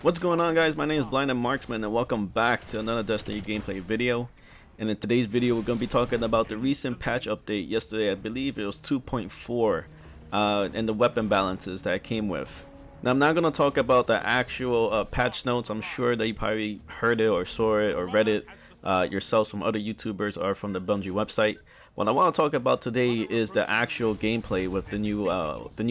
What's going on, guys? My name is BlindedMarksman and welcome back to another Destiny gameplay video. And in today's video we're going to be talking about the recent patch update yesterday. I believe it was 2.4 and the weapon balances that it came with. Now I'm not going to talk about the actual patch notes. I'm sure that you probably heard it or saw it or read it yourselves from other YouTubers or from the Bungie website. What I want to talk about today is the actual gameplay with the new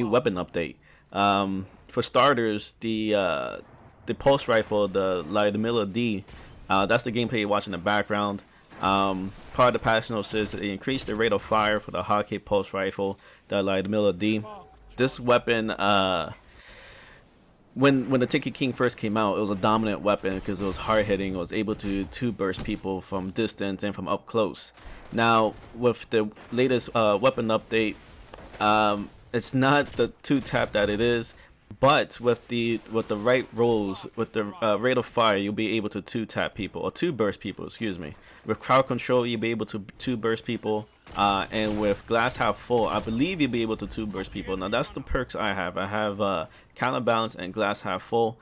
weapon update. For starters, the pulse rifle, the Lyudmila-D, that's the gameplay you watch in the background. Part of the patch notes says it increased the rate of fire for the hotkey pulse rifle, the Lyudmila-D. This weapon, when the Ticket King first came out, it was a dominant weapon because it was hard hitting. It was able to two-burst people from distance and from up close. Now with the latest weapon update, it's not the two-tap that it is. But with the right rolls, with the rate of fire, you'll be able to two-tap people, or two-burst people, excuse me. With crowd control, you'll be able to two-burst people, and with glass half full, I believe you'll be able to two-burst people. Now that's the perks I have. I have counterbalance and glass half full.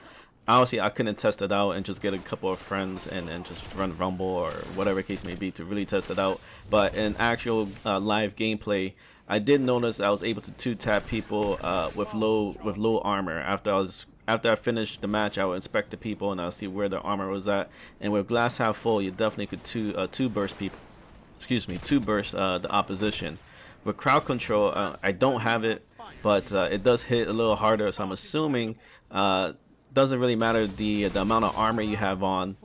Honestly, I couldn't test it out and just get a couple of friends and just run Rumble or whatever case may be to really test it out. But in actual live gameplay, I did notice I was able to two-tap people with low armor. After I finished the match, I would inspect the people and I'll see where their armor was at. And with glass half full, you definitely could two-burst people. Excuse me, two-burst the opposition. With crowd control, I don't have it, but it does hit a little harder. So I'm assuming doesn't really matter the amount of armor you have on.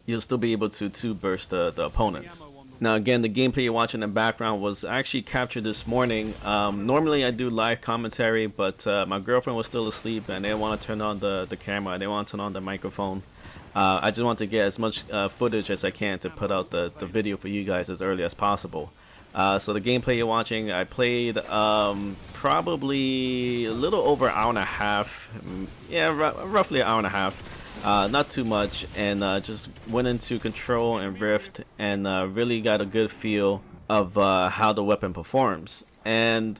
You'll still be able to two-burst the opponents. Now again, the gameplay you're watching in the background was actually captured this morning. Normally I do live commentary, but my girlfriend was still asleep and they didn't want to turn on the camera. They want to turn on the microphone. I just want to get as much footage as I can to put out the video for you guys as early as possible. So the gameplay you're watching, I played probably a little over an hour and a half. Yeah, roughly an hour and a half. Not too much, and just went into Control and Rift and really got a good feel of how the weapon performs. And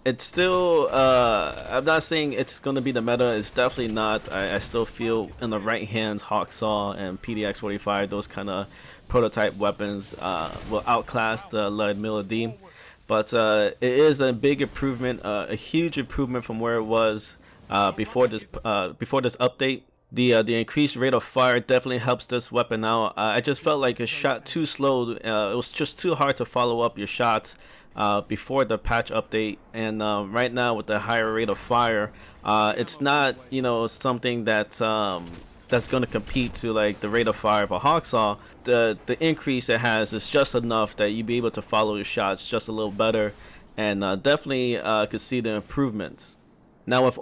it's still, I'm not saying it's going to be the meta, it's definitely not. I still feel in the right hands, Hawksaw and PDX-45, those kind of prototype weapons will outclass the Lyudmila-D. But it is a big improvement, a huge improvement from where it was before this update. The increased rate of fire definitely helps this weapon out. I just felt like it shot too slow. It was just too hard to follow up your shots before the patch update. And right now with the higher rate of fire, it's not, you know, something that's going to compete to like the rate of fire of a Hawksaw. The increase it has is just enough that you'll be able to follow your shots just a little better, and definitely could see the improvements. Now with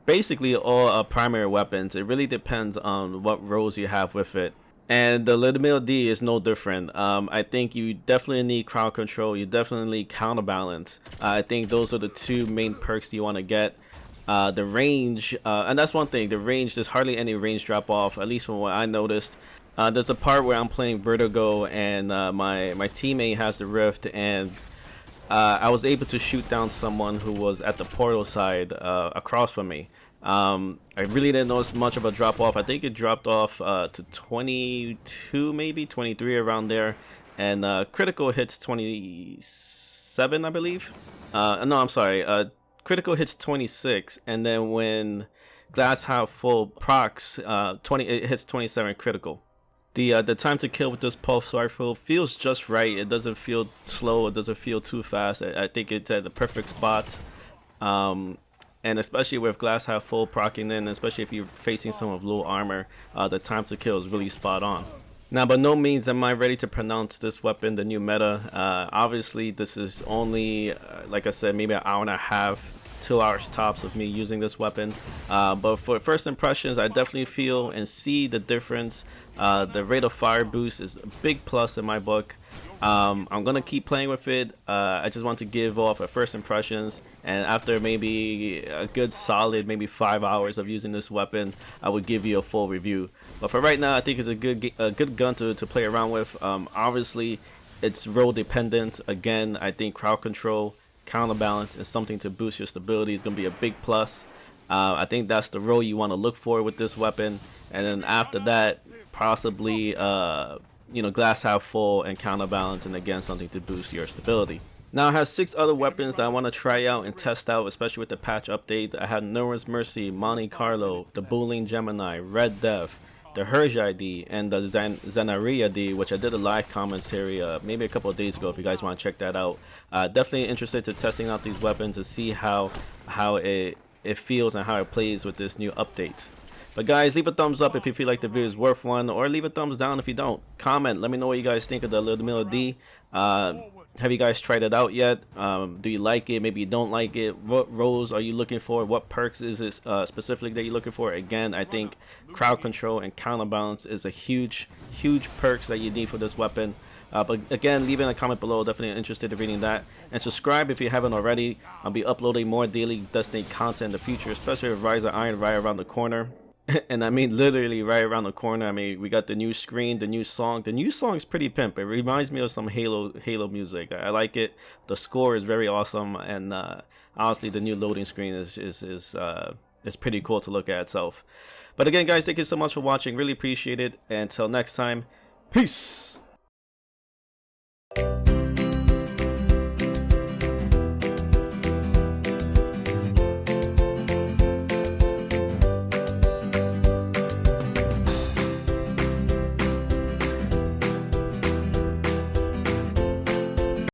basically all primary weapons, it really depends on what roles you have with it, and the Lyudmila-D is no different. I think you definitely need crowd control, you definitely need counterbalance. I think those are the two main perks you want to get. The range, and that's one thing, the range, there's hardly any range drop off, at least from what I noticed. There's a part where I'm playing Vertigo and my teammate has the Rift, and I was able to shoot down someone who was at the portal side across from me. I really didn't notice much of a drop off. I think it dropped off to 22, maybe 23, around there, and critical hits 27, I believe. No, I'm sorry. Critical hits 26, and then when glass half full procs, it hits 27 critical. The time to kill with this pulse rifle feels just right. It doesn't feel slow. It doesn't feel too fast. I think it's at the perfect spot. And especially with glass half full proccing in, especially if you're facing someone with low armor, the time to kill is really spot on. Now, by no means am I ready to pronounce this weapon the new meta. Obviously, this is only, like I said, maybe an hour and a half, 2 hours tops of me using this weapon. But for first impressions, I definitely feel and see the difference. The rate of fire boost is a big plus in my book. I'm gonna keep playing with it. I just want to give off a first impressions, and after maybe a good solid maybe 5 hours of using this weapon, I would give you a full review. But for right now, I think it's a good gun to play around with. Obviously it's role dependent. Again, I think crowd control, counterbalance is something to boost your stability. It's gonna be a big plus. I think that's the role you want to look for with this weapon. And then after that, possibly you know, glass half full and counterbalance, and again something to boost your stability. Now I have 6 other weapons that I want to try out and test out, especially with the patch update. I have Nora's Mercy, Monte Carlo, the Boolean Gemini, Red Death, the Herj-ID, and the Zenaria-D, which I did a live commentary maybe a couple of days ago if you guys want to check that out. Definitely interested to testing out these weapons to see how it feels and how it plays with this new update. But guys, leave a thumbs up if you feel like the video is worth one, or leave a thumbs down if you don't. Comment, let me know what you guys think of the Lyudmila-D. Have you guys tried it out yet? Do you like it? Maybe you don't like it. What roles are you looking for? What perks is it specifically that you're looking for? Again, I think crowd control and counterbalance is a huge perks that you need for this weapon. But again, leave in a comment below. Definitely interested in reading that. And subscribe if you haven't already. I'll be uploading more daily Destiny content in the future, especially with Rise of Iron right around the corner. And I mean literally right around the corner. I mean, we got the new screen, the new song. The new song is pretty pimp. It reminds me of some Halo music. I like it. The score is very awesome, and honestly, the new loading screen is pretty cool to look at itself. But again, guys, thank you so much for watching. Really appreciate it. And until next time, peace.